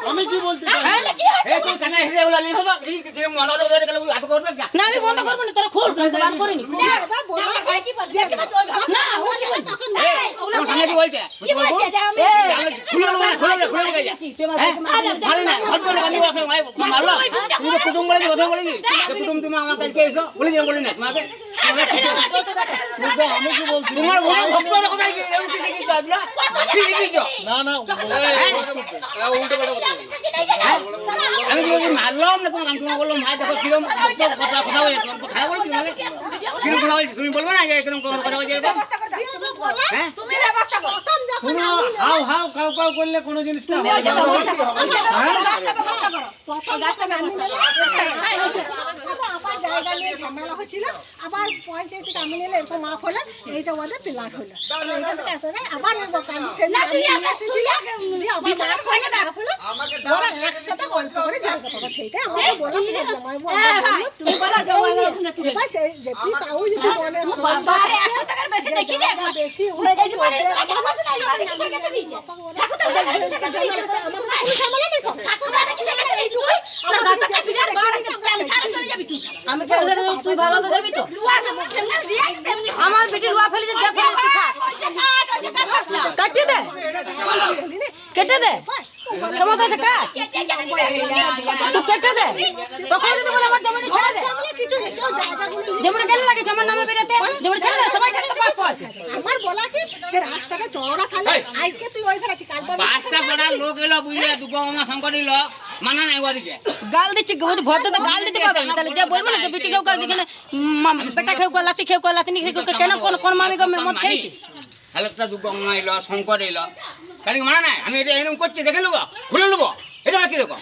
আমি কি বলতে না আমি বন্ধ করবো না, তোরা খোল বার করিনি আমি কি বলছি না না আমি কি মারলাম না তোমার বললাম ভাই দেখো কিরম কথা কথা বলে কথা বলে কি মানে কিরম কথা বলে তুমি বলবে না যে কিরম কথা বলে এরকম হ্যাঁ তুমি ব্যবস্থা করো শুনো হাও হাও কাউ কাউ করলে কোনো জিনিস না হয় জায়গা নিয়ে ঝামেলা হচ্ছিল, আবার পঞ্চায়েত থেকে আমি নিলে এরকম মাফ হলো, এইটা ওদের প্লাট হলো। আবার ওরা একসাথে গল্প করে জাল কথা সেইটাই আমাকে বলে যেটি তাও যদি বলে বেশি হয়ে গেছে আমি তুই ভালো তো যাবি তো আমার বেটি লুয়া ফেলে যা ফেলে কাটে দে কেটে দে ক্ষমতা আছে কাট তুই কেটে দে তখন যদি বলে আমার জমিটা ছেড়ে দে জমিটা কেন লাগে জমার নামে বেরোতে জমিটা ছেড়ে দে সবাই খালি তো পাপ আছে আমার বলা কি যে রাস্তাটা চওড়া খালি আজকে তুই ওই ধারে আছিস কালকে পাঁচটা পড়া লোক এলো বুঝলে দুগো মামা সংকট এলো মানা নাই ওদিকে গাল দিচ্ছি ভদ্র তো গাল দিতে পারবে না তাহলে যে বলবো না যে বেটি খেউ করে দিকে বেটা খেউ করে লাতি খেউ করে লাতিনি খেউ করে কেন কোন মামি মদ খেয়েছি আরেকটা দুগো মামা এলো সংকট এলো কারণ মানা নাই আমি এটা এরকম করছি দেখে নেবো খুলে নেবো এটা কিরকম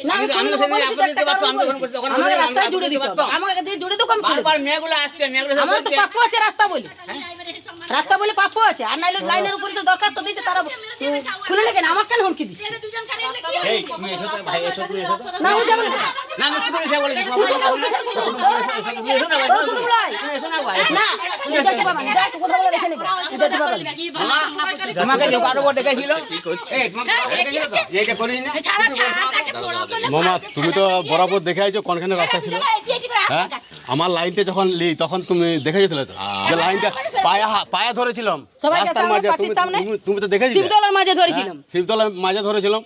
না আমি রাস্তায় জুড়ে দিতে হবে আমাকে দিয়ে জুড়ে দেবো বারবার মেয়েগুলো আসছে মেয়েগুলো আমার তো পাপ্পু আছে রাস্তা বলি রাস্তা বলে পাপ্পু আছে আর নাইলে লাইনের উপরে তো দরখাস্ত দিয়েছে তারা খুলে নেবেন আমার কেন হুমকি দিচ্ছে এই তুমি এসো তো ভাই এসো তুমি এসো না ও যাবে না না আমি তুমি এসে বলে দিই এসো না ভাই এসো না ভাই না তুই যাতে বাবা যা তো কথা বলে রেখে নেব তুই যাতে বাবা আমাকে যে কারো বড় দেখেছিল এই তোমাকে দেখেছিল তো এইটা করিস না মামা তুমি তো বরাবর দেখে আইছো কোনখানে রাস্তা ছিল হ্যাঁ আমার লাইনটা যখন লি তখন তুমি দেখে গেছিলে তো যে লাইনটা পায়া ধরেছিলাম রাস্তার মাঝে তুমি তো দেখেছিলে শিবতলার মাঝে ধরেছিলাম শিবতলার মাঝে ধরেছিলাম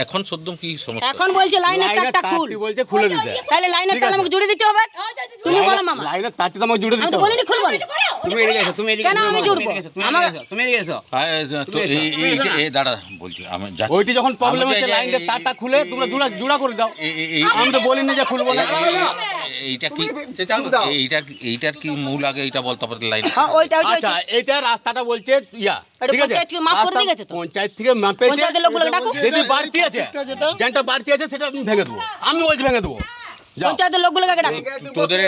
এখন সদ্যম কি সমস্যা এখন বলছে লাইনের তারটা খুল বলছে খুলে দিতে তাহলে লাইনের তার আমাকে জুড়ে দিতে হবে তুমি বলো মামা লাইনের তারটা তো আমাকে জুড়ে আমি দিতে তো হবে বলিনি খুলবো তুমি এদিকে এসো তুমি এদিকে কেন আমি জুড়বো তুমি এদিকে এসো তো এই দাঁড়া বলছি আমি ওইটি যখন প্রবলেম হচ্ছে লাইনের তারটা খুলে তোমরা জুড়া করে দাও আমি তো বলিনি যে খুলবো না এইটা কি এইটার কি মূল আগে এইটা বলতে পারে লাইন ওইটা আচ্ছা এইটা রাস্তাটা বলছে ইয়া ঠিক আছে পঞ্চায়েত থেকে মাপ করে দিয়ে গেছে তো পঞ্চায়েত থেকে মাপেছে পঞ্চায়েতের লোকগুলো ডাকো যদি বাড়তি আছে যেটা বাড়তি আছে সেটা আমি ভেঙে দেবো আমি বলছি ভেঙে দেবো পঞ্চায়েতের লোকগুলোকে ডাকো তোদের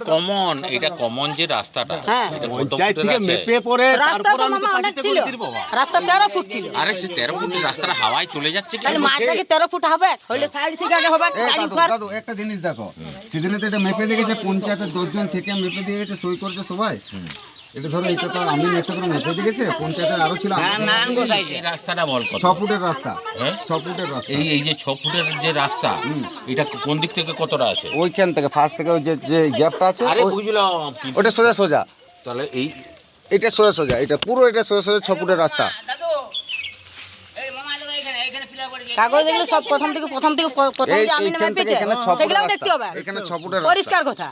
কমন এটা কমন যে রাস্তাটা এটা কত পঞ্চায়েত ফুটের থেকে আছে? মেপে পরে রাস্তা তারপর তো আমি তো মামা অনেক পাঁচিতে ছিল করে দিই বাবা রাস্তা 13 ফুট ছিল আরে সে 13 ফুটের রাস্তাটা হাওয়ায় চলে যাচ্ছে কেন? তাহলে মাঝটাকে 13 ফুট হবে হইলে সাইড থেকে আগে হবে গাড়ি ফার দাদু একটা জিনিস দেখো সেদিনে তো এটা মেপে দিয়ে গেছে পঞ্চায়েতের 10 জন থেকে মেপে দিয়ে গেছে সই করছে সবাই এটা ধরো এটা তো আমি নেশা করে মেপে দিয়ে গেছে পঞ্চায়েতের আরো ছিল এই রাস্তাটা বল কত 6 ফুটের রাস্তা হ্যাঁ 6 ফুটের রাস্তা এই যে 6 ফুটের যে রাস্তা এটা কোন দিক থেকে কতটা আছে? ওইখান থেকে ফার্স্ট থেকে ওই যে গ্যাপটা আছে আরে বুঝলাম ওটা সোজা সোজা তাহলে এটা সোজা সোজা এটা পুরো এটা সোজা সোজা 6 ফুটের রাস্তা দাদু এই মামা দেখো এখানে ফিল করে কাগজ দেখলে সব প্রথম থেকে যে আমি মেপেছে সেগুলোও দেখতে হবে এখানে 6 ফুটের রাস্তা পরিষ্কার কথা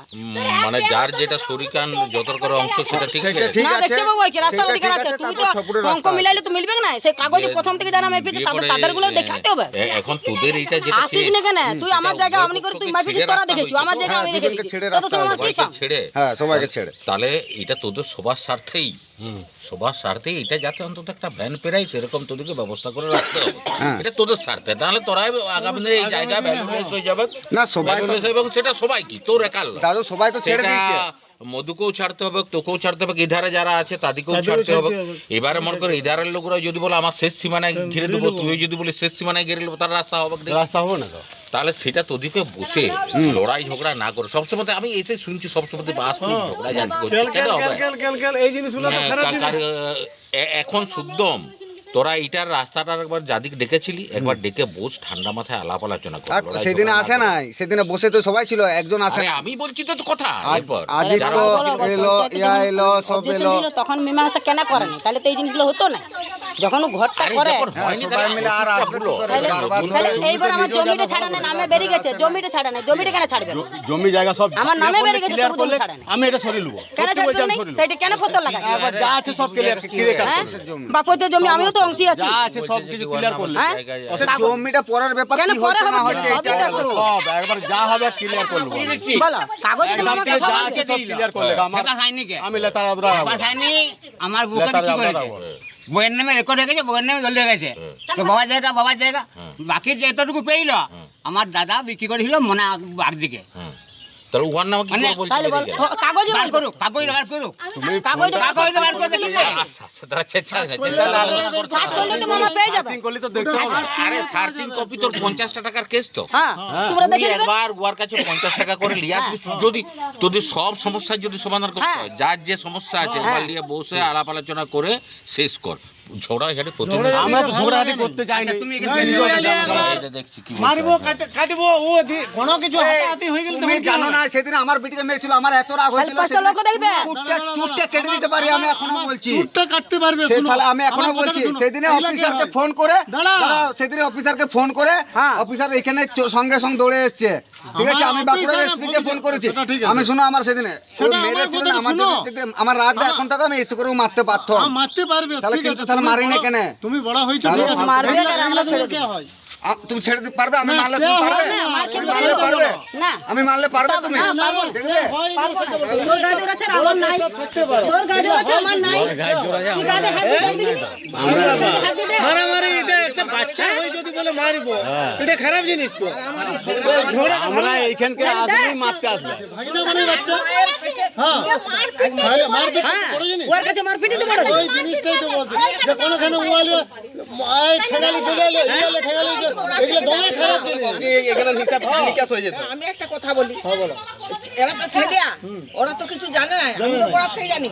মানে যার যেটা শরিকান যতর অংশ সেটা ঠিক আছে ঠিক না আছে দেখতে পাবো কি রাস্তা সেটা ওদিকে ঠিক আছে আছে, তুই তারপর 6 ফুটের তো অঙ্ক রাস্তা মিলাইলে তো মিলবে না সেই কাগজে প্রথম থেকে যারা মেপেছে তাদেরগুলো দেখাতে হবে এখন তোদের এইটা যেটা আসিস না কেন তুই আমার জায়গা আমি করে তুই মাপিছিস তোরা দেখেছিস আমার জায়গা আমি দেখেছি ছেড়ে তত সময় আমার কি সব ছেড়ে হ্যাঁ সবাইকে ছেড়ে তাহলে এটা তোদের সবার স্বার্থেই সবার স্বার্থে এটা যাতে অন্তত একটা ভ্যান পেরাই সেরকম তোদেরকে ব্যবস্থা করে রাখতে হবে এটা তোদের স্বার্থে তাহলে তোরাই আগামী দিনে এই জায়গা ভ্যালুলেস হয়ে যাবে না সবাই এবং সেটা সবাই কি তোর একাল দাদু সবাই তো ছেড়ে দিয়েছে মধুকেও ছাড়তে হবে তোকেও ছাড়তে হবে ইধারে যারা আছে তাদেরকেও ছাড়তে হবে এবারে মনে করো ইধারের লোকরা যদি বলে আমার শেষ সীমানায় ঘিরে দেবো তুই যদি বলি শেষ সীমানায় ঘিরে দেবো তার রাস্তা হবে রাস্তা হবে না তো তাহলে সেটা তোদিকে বসে লড়াই ঝগড়া না করে সবসময় আমি এসে শুনছি সবসময় বাস ঝগড়া জাতি করছে কেন হবে এই জিনিসগুলো তো খারাপ জিনিস। এখন শুদ্ধম তোরা এইটার রাস্তাটার একবার যাদিক ডেকেছিলি একবার ডেকে বস ঠান্ডা মাথায় আলাপ আলোচনা কর লড়াই সেদিনে ঝগড়া আসে না করে। নাই, সেদিনে বসে তো সবাই ছিল, একজন আসে আরে না। আমি বলছি তো কথা এরপর আদিত্য এলো, ইয়া এলো, সব এলো। তখন মীমাংসা কেন করে না? তাহলে তো এই জিনিসগুলো হতো না। যখন ও ঘরটা আরে করে যখন হয়নি সবাই তাহলে মিলে আর আসবে কি করে? তাহলে বারবার তাহলে ধরে- এইবার আমার জমিটা ছাড়া নেই, নামে বেরিয়ে গেছে, জমিটা ছাড়া নেই, জমিটা কেন ছাড়বে না? জমি জায়গা সব আমার নামে বেরিয়ে গেছে, ক্লিয়ার তবু করলে তুমি ছাড়ে না। আমি এটা সরিয়ে নেবো। কেন সত্যি বলছি ছাড়বে আমি না? সরিয়ে নেবো। সেটা কেন ফসল লাগাই? একবার যা আছে সব ক্লিয়ার হ্যাঁ জমি। বাপদের জমি আমিও তো অংশী আছি। যা আছে সব কিছু ক্লিয়ার করলে হ্যাঁ? সে জমিটা পরের ব্যাপার, কেন কি পরে হচ্ছে না হবে? হচ্ছে সবই এটা দেখো। সব একবার যা হবে ক্লিয়ার করবো। বলো কাগজে তো মামা একবার কথা যা বলবে। আছে সব ক্লিয়ার করলে আমার সেটা হয়নি কে আমি লেতার আবরা বাস হয়নি আমার বুকে কি করেছে বইয়ের নামে রেকর্ড হয়ে গেছে, বইয়ের নামে জল হয়ে গেছে, তো বাবার জায়গা বাকি যেটুকু পেইল আমার দাদা বিক্রি করেছিল মনে একদিকে। তাহলে ওয়ার নাম কি মানে করে বলছি তাহলে বল কাগজে বার বলবে। করুক কাগজ বার করুক কাগজে বার কাগজ বার করে দেখি কাজ করলে তো মামা পেয়ে যাবে। করলে তো দেখতে হবে। আরে সার্চিং কপি তোর 50 টাকার কেস তো হ্যাঁ তোমরা তুই দেখে নেবে। একবার ওর কাছে 50 টাকা করে লিয়া যদি তোদের সব সমস্যার যদি সমাধান করতে হয় যার যে সমস্যা আছে একবার নিয়ে বসে আলাপ আলোচনা করে শেষ কর ঝগড়া ঝাড়ি প্রতিদিন আমরা তো ঝগড়াঝাটি করতে চাই না। তুমি এটা দেখছি কি মারবো কাটবো ও কোনো কিছু হাতাহাতি হয়ে গেলে তুমি জানো না সেদিন আমার বিটিকে মেরেছিল, আমার এত রাগ হয়েছিল, পাঁচটা লোক দেখবে। চুটটা কেটে দিতে পারি আমি এখনো বলছি। চুটটা কাটতে পারবে সে শোনো, তাহলে আমি এখনো আমার কথা বলছি শোনো। সেদিনে এগুলা কে অফিসারকে হয়? ফোন করে দাঁড়াও। দাঁড়াও, সেদিনে অফিসারকে ফোন করে হ্যাঁ। অফিসার এখানে সঙ্গে সঙ্গে দৌড়ে এসছে, ঠিক আছে? আমার আমি বাঁকুড়ার অফিসার এসপিকে ফোন করেছি। সেটা ঠিক আছে। আমি শোনো আমার সেদিনে ও সেটা আমার মেরেছিল কথাটা না, আমার শোনো। আমার রাগটা এখন থেকে আমি এসে করেও মারতে পারতাম। মারতে পারবে তাহলে ঠিক কিন্তু আছে, তাহলে তুমি মারিনি বড়- কেন? তুমি বড় হয়েছো তাহলে ঠিক আছে, মারবে এগুলা- আর আমরা এগুলা ছেড়ে কে দেব। হয়? তুমি ছেড়ে দিতে পারবে? আমি না, মারলে কে তুমি হয় পারবে? না, তুমি এগুলা মারলে কে পারবে? হয়? না আমি মারলে পারবে তুমি? পারবো। দেখবে? হয় পারবো না। থাকতে পারবে। তোর গায়ে জোর আছে আর আমার নাই। থাকতে পারো। তোর গায়ে জোর আছে আমার নাই। তুই গায়ে হাত দিতে দিবি? হাত দিতে? মারামারি এটা একটা বাচ্চা হয়ে যদি বলে মারবো এটা খারাপ জিনিস তো। আমরা এইখানকে আসলেই মারতে আসবে। ভাগিনা মানে বাচ্চা হ্যাঁ তাহলে মারপিট হ্যাঁ, বড় জিনিস। ওর কাছে মারপিটই তো বড় জিনিস। ওই জিনিসটাই তো বলছি যে কোনখানে উয়ালে ঠেগালি চলে এলো ইয়ালে ঠেগালি এগুলো দমে খারাপ জিনিস। এখানে হিসাব নিকাশ হয়ে যেত। আমি একটা কথা বলি, এরা তো ছেলে ওরা তো কিছু জানে না, আমি তো পড়ার থেকে জানি।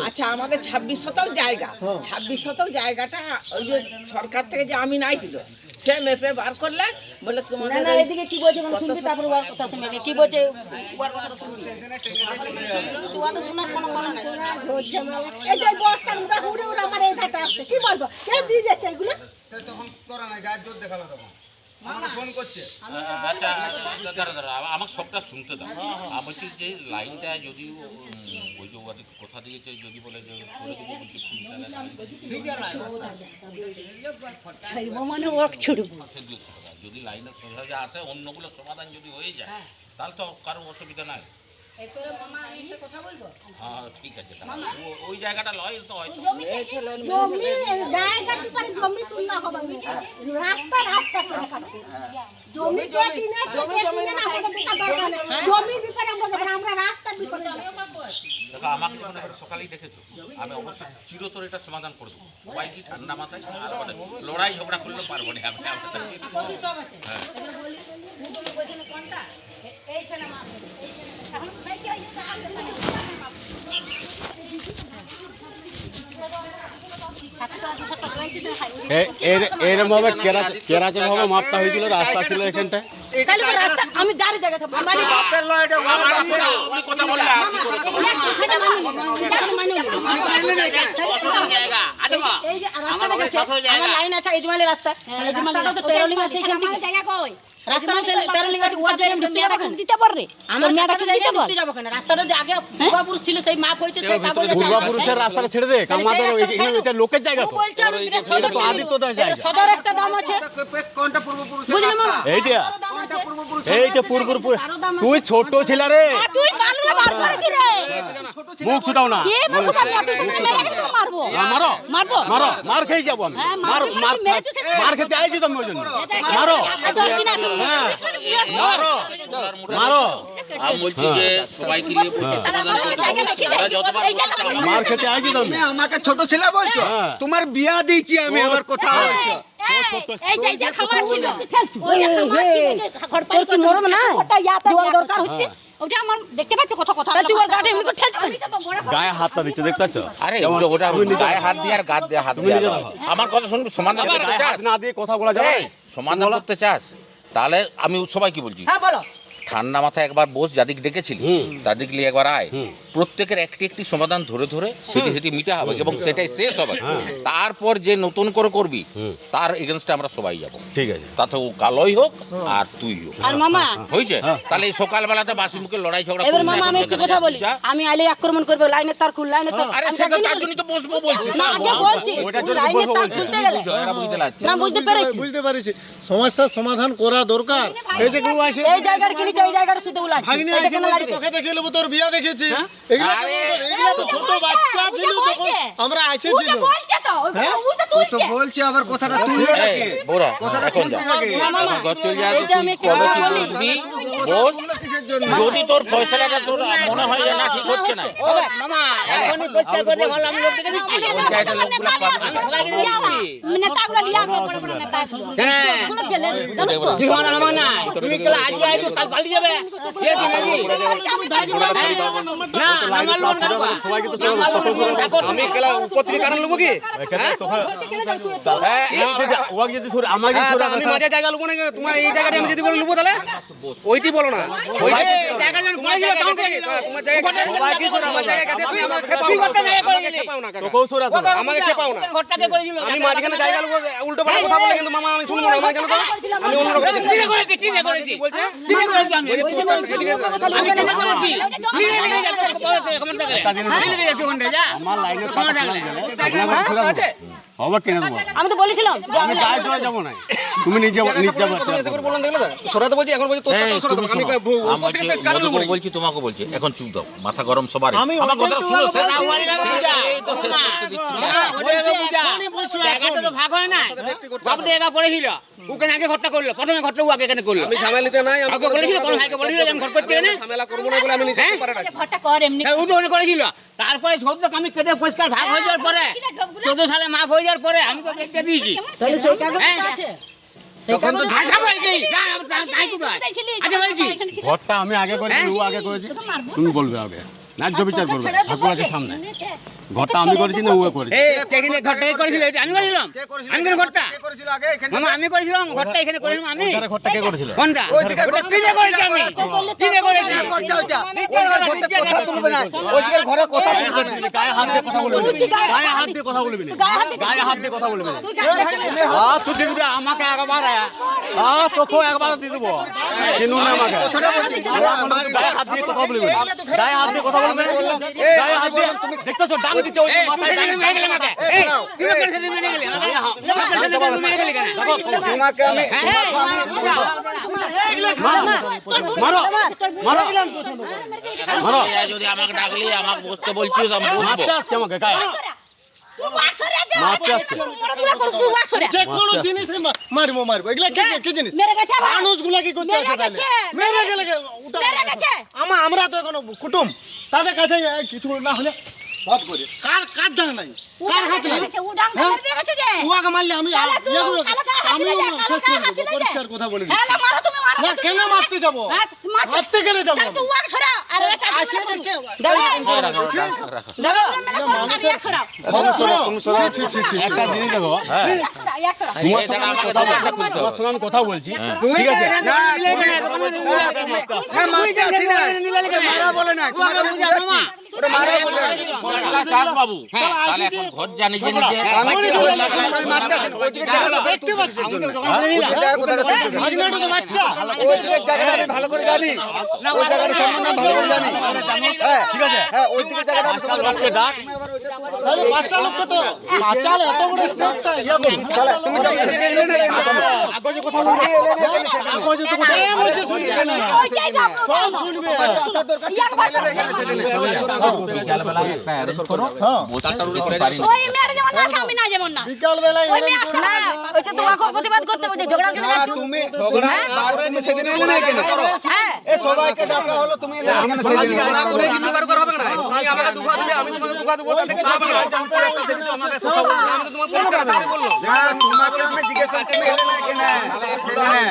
আচ্ছা আমাদের 26 শতক জায়গা, 26 শতক জায়গাটা ওই যে সরকার থেকে যে আমি নাই ছিল সে মেপে বার করলে বলে না তোমাদের না এদিকে কি বলছে মানে শুনবি তারপর ওর কথা শুনবি কি বলছে ওর কথা শুনবি তুই তো শোনার কোনো কোনো নাই এই যে বস্তা উড়া উড়ে উড়ে আমার এই ধাটা আসছে, কি বলবো? কে দিয়ে যাচ্ছে এগুলো? তখন করা নাই, গায়ের জোর দেখালো তখন। আমাকে ফোন করছে। আচ্ছা দাঁড়া আমাকে সবটা শুনতে দাও আমি বলছি যে লাইনটা যদি ওই যে ওদের কথা দিয়েছে যদি বলে যে করে দেবো বলছি ছাড়বো মানে ওর ছুড়বো যদি লাইনের সোজা আসে অন্যগুলো সমাধান যদি হয়ে যায় তাহলে তো কারো অসুবিধা নাই এরপরে মামা একটা কথা বলবো হ্যাঁ ঠিক আছে তাহলে ওই জায়গাটা লয় তো হয়তো জমি জায়গা ব্যাপারে জমি তুলনা হবে না। রাস্তা রাস্তা করে কাটবে। জমি কে কিনেছে কে কিনে না আমাদের দেখা দরকার নেই। জমির ব্যাপারে আমরা দেখব, আমরা রাস্তার ব্যাপারে দেখব। দেখো আমাকে যখন এবার সকালেই দেখেছো আমি অবশ্যই চিরতর এটা সমাধান করে দেবো সবাই কি ঠান্ডা মাথায় আর মানে লড়াই ঝগড়া করলে পারবো না আমি সব আছে এগুলো বলি বলি বলছেন কোনটা এই ছেলে মা এখন ভাই কি এরকম ভাবে কেরাচে ভাবে মাপটা হয়েছিল, রাস্তা ছিল এখানটায়। তাহলে তো রাস্তা আমি যার জায়গা থাকবো মানে বাপের লয় এটা, ওর বাপের। কথা বললে জায়গা আছে গো। এই যে রাস্তাটা গেছে আমার লাইন আছে ইজমাইলের রাস্তা ইজমাইলটা তো তেরোলিং আছে এখান থেকে জায়গা কই রাস্তাটা তেরোলিং আছে ওর জায়গা ঢুকতে যাবো কেন দিতে পারবে আমার মেয়েটাকে দিতে ঢুকতে যাবো কেন রাস্তাটা যে আগে পূর্বপুরুষ ছিল সেই মাপ হয়েছে সেই কাগজ আছে পূর্বপুরুষের রাস্তাটা ছেড়ে দে, কারণ আমাদের এটা লোকের জায়গা তো। বলছে আমি বিরাট এটা সদর তো আদিত্যদার জায়গা। সদর একটা দাম আছে কোনটা পূর্বপুরুষের বুঝলি রাস্তা? মামা এইটা কোনটা পূর্বপুরুষ? এইটা পূর্বপুর তুই ছোট ছিলা রে, তুই পালুলে বার করে কি রে মুখ ছুটাও না। কে মুখ কাটি তুই মেরে তো মারবো মারো মারবো মারো, মার খেয়ে যাবো আমি। হ্যাঁ, মার মারবি, মার মেরে তো খেতে মার খেতে আইছি তুমি ওই জন্য। মারো হ্যাঁ, মারো মারো, আমি বলছি যে সবাইকে নিয়ে বসে সমাধান করে দেবো যতবার মার খেতে আইছি তুমি। তুমি আমাকে ছোট ছেলে বলছো? হ্যাঁ। তোমার বিয়া দিয়েছি আমি, আমার কথা বলছো। এই যে খামার ছিল ওই যে খামার ছিল তোর কি মরম না জল দরকার হচ্ছে ওটা আমার দেখতে পাচ্ছ কত কথা তুই ওর গাড়ি এমনি করে ঠেলছ গায়ে হাতটা দিচ্ছে দেখতে পাচ্ছ? আরে ওটা গায়ে হাত দিয়ে আর গাদ দিয়ে হাত দিয়ে আমার কথা শুনবি, সমাধান করতে চাস? হাত না দিয়ে কথা বলা যাবে? এই, সমাধান করতে চাস তাহলে আমি সবাইকে বলছি, হ্যাঁ বলো ঠান্ডা মাথায় একবার বস, যাদিক ডেকেছিলি তাদিক নিয়ে একবার আয়, প্রত্যেকের একটি একটি সমাধান ধরে ধরে সেটি সেটি মিটা হবে এবং সেটাই শেষ হবে। তারপর যে নতুন করে করবি তার এগেনস্টে আমরা সবাই যাব, ঠিক আছে। তাতে ও কালোই হোক আর তুই হোক, আর মামা হয়েছে? তাহলে এই সকালবেলাতে বাসি মুখে লড়াই ঝগড়া এবার করিস না, মামা আমি এখন একটু যেখানে কথা যা বলি, যা। আমি আইলে আক্রমণ করবে লাইনের তার খুল লাইনের তার আরে আমি সেটা জানি না। তার জন্যই তো বসবো বলছিস না আগে বলছি ওইটার জন্য লাইনের বলবো তার বলছি। খুলতে গেলে এরা বুঝতে লাগছে না বুঝতে পেরেছি বুঝতে পারছি সমস্যার সমাধান করা দরকার। এই যে কেউ আসে এই জায়গাটা কিনেছে এই জায়গাটা শুধু উলাচ্ছে ভাগ্নি এটা আসে কেন বলছে লাগবে তোকে দেখে নেবো, তোর বিয়া দেখেছি। এগুলা এগুলা তো ছোট বাচ্চা ছিল যখন আমরা এসেছিল। বলছে তো ও তো বলছে আবার কথাটা তুললো এই, নাকি? বোরা, কথাটা এখন যা। তুলতে লাগে। না মামা এখন ঘর চলে যা, এটা আমি একটু কবে কি বলি। বসবি, বস। কিসের জন্য? যদি তোর ফয়সালাটা তোর মনে হয় যে না ঠিক হচ্ছে না, মামা এখনই পরিষ্কার করে দে, ভালো আমি লোক দেখে দিচ্ছি। পঞ্চায়েতের লোকগুলো পারবে না। নেতাগুলো নিয়ে আসবে বড় বড় নেতাগুলো হ্যাঁ ওগুলো গেলে জানো তো কি সমাধান হবে না? তুমি গেলে আজকে আইছো কাল পাল্টি যাবে। কে কি নাকি? না আমার লোক না বাবা। সবাইকে তো আমি গেলা উপর থেকে কারণ নেবো কি? হ্যাঁ, ওকে যদি সরে আমাকে সরে আমি মাঝে জায়গা নেবো না, তোমার এই জায়গাটা আমি যদি বলে নেবো তাহলে ওইটি বলো না। ওই জায়গা যখন তোমার জায়গা তখন থেকে তোমার জায়গা সবাইকে সরে আমার জায়গা কাছে তুই আমাকে খেপাও না। খেপাও না কাকা। তোকেও সরে আসবে আমাকে খেপাও না। ঘরটাকে করে দিল। আমি মাঝখানে জায়গা নেবো উল্টো পাল্টা কথা বলে কিন্তু মামা আমি শুনবো না। আমার জানো তো আমি অন্য রকম কি করেছি কি করেছি বলছে কি করেছি আমি আমি কি করেছি লিখে যাচ্ছে কমেন্ট করে লিখে যাচ্ছে ওখানে যা আমার লাইনে কথা বলা আছে হবে কেন দেবো? আমি তো বলেছিলাম যে আমি গায়ে চলে যাবো না, তুমি নিজে যাবো। বললাম দেখলে তো সরাতে বলছি এখন বলছি তোর এই, সাথে তুমি আমি শোনো, মধুকেও বলছি তোমাকে বলছি, এখন চুপ দাও, মাথা গরম সবার। আমি আমার কথা ওটাই তো শুনো, শেষ বলছি। এই তো শেষ করতে দিচ্ছি না। জায়গাটা তো ভাগ হয় না বাবু জায়গা পড়েছিল ওখানে আগে ঘরটা করলো প্রথমে ঘরটা ও আগে এখানে করলো আমি ঝামেলাতে নাই আমি বলেছিল কোন ভাইকে বলেছিল যে আমি ঘর করতে না ঝামেলা করব না বলে আমি নিজে পারে রাখছি ঘরটা কর এমনি ও তো ওখানে করেছিল তারপরে সব তো আমি কেটে পরিষ্কার ভাগ হয়ে যাওয়ার পরে 14 সালে মাফ হয়ে যাওয়ার পরে আমি তো দেখতে দিয়েছি তাহলে সেই কাগজটা আছে তখন তো আশা করি কি তাই কি আচ্ছা ভাই কি ঘরটা আমি আগে করেছি, ও আগে করেছি, তুমি বলবে আগে ন্যায্য বিচার করবে ঠাকুর আছে সামনে। ঘরটা আমি করেছি না ও করেছি? এই এখানে ঘরটা কে করেছিল এটা আমি করেছিলাম আমি কেন ঘরটা কে করেছিল আগে এখানে? মামা আমি করেছিলাম ঘরটা এখানে করেছিলাম আমি ওইখানে ঘরটা কে করেছিল? কোনটা ওটা কি দিয়ে করেছি আমি কি দিয়ে করেছি ওইদিকের ঘরে কথা গায়ে হাত দিয়ে কথা বলবি না, গায়ে হাত দিয়ে কথা বলবি না, গায়ে হাত দিয়ে কথা বলবি না। তুই গায়ে তুই দিয়ে দিবি আমাকে একবার, তোকেও একবার দিয়ে দেবো, চিনুন না আমাকে। আমার গায়ে হাত দিয়ে কথা বলবি না, গায়ে হাত দিয়ে কথা বলবি না, গায়ে হাত দিয়ে তুমি দেখতেছো ডাং দিচ্ছে ওই এই মাথায় ডাং মেরে গেলে আমাকে এই কি করে সেদিন মেরে গেলে আমাকে মেরে গেলে কেন তোমাকে আমি মারো মারো মারো। এই যদি আমাকে ডাকলি, আমাকে বসতে বলছিস, আমি বসবো। মারতে আসছে আমাকে গায়ে, মারতে আসছে। যে কোনো জিনিস মারবো মারবো এগুলা কি জিনিস? মেরে গেছে আবার। মানুষগুলা কি করতে আছে তাহলে? মেরে গেলে ওটা আমরা তো এখন কুটুম তাদের কাছে কিছু না হলে ভাত করে কার জানা নাই কার হাত লাগে ও আগে মারলে আমি আমি শেষ করে দেবো পরিষ্কার কথা বলে দিচ্ছি। না কেন মারতে যাবো? মারতে গেলে যাবো আসে দেখছে একটা জিনিস দেখো, এই জায়গা আমাকে দাও, একটা খুলতে তোমার হবে। সঙ্গে আমি কথা বলছি, ঠিক আছে? ফয়সালা চাস বাবু, তাহলে এখন ঘর জানিস যে নিজে। ভাগনাটা তো বাচ্চা ভালো করে জানি, ওই জায়গাটা সম্বন্ধে ভালো করে জানি। ঠিক আছে? হ্যাঁ, ওই দিকে জায়গাটা আমি পাঁচটা লোককে ডাক, তাহলে পাঁচটা লোককে তো বাঁচাল এত বড় স্টেপটা ইয়া করুন কাগজে কথা বলবে, কাগজে তো কথা সব শুনবে বিকালবেলা একটা অ্যারেঞ্জ করো, বোতলটার উপরে করে পারি না। ওই মেয়ের যেমন না আমি না যেমন না বিকাল বেলায় ওই মেয়ে না ওইটা তোমাকে প্রতিবাদ করতে বলছে ঝগড়া করে যাচ্ছ তুমি সেদিন এলে না কেন? হ্যাঁ এ সবাইকে ডাকা হলো, তুমি এলে এখানে সেজে নিলে। না, তোমাকে আমি জিজ্ঞেস করছি তুমি এলে না এখানে সেজে নে।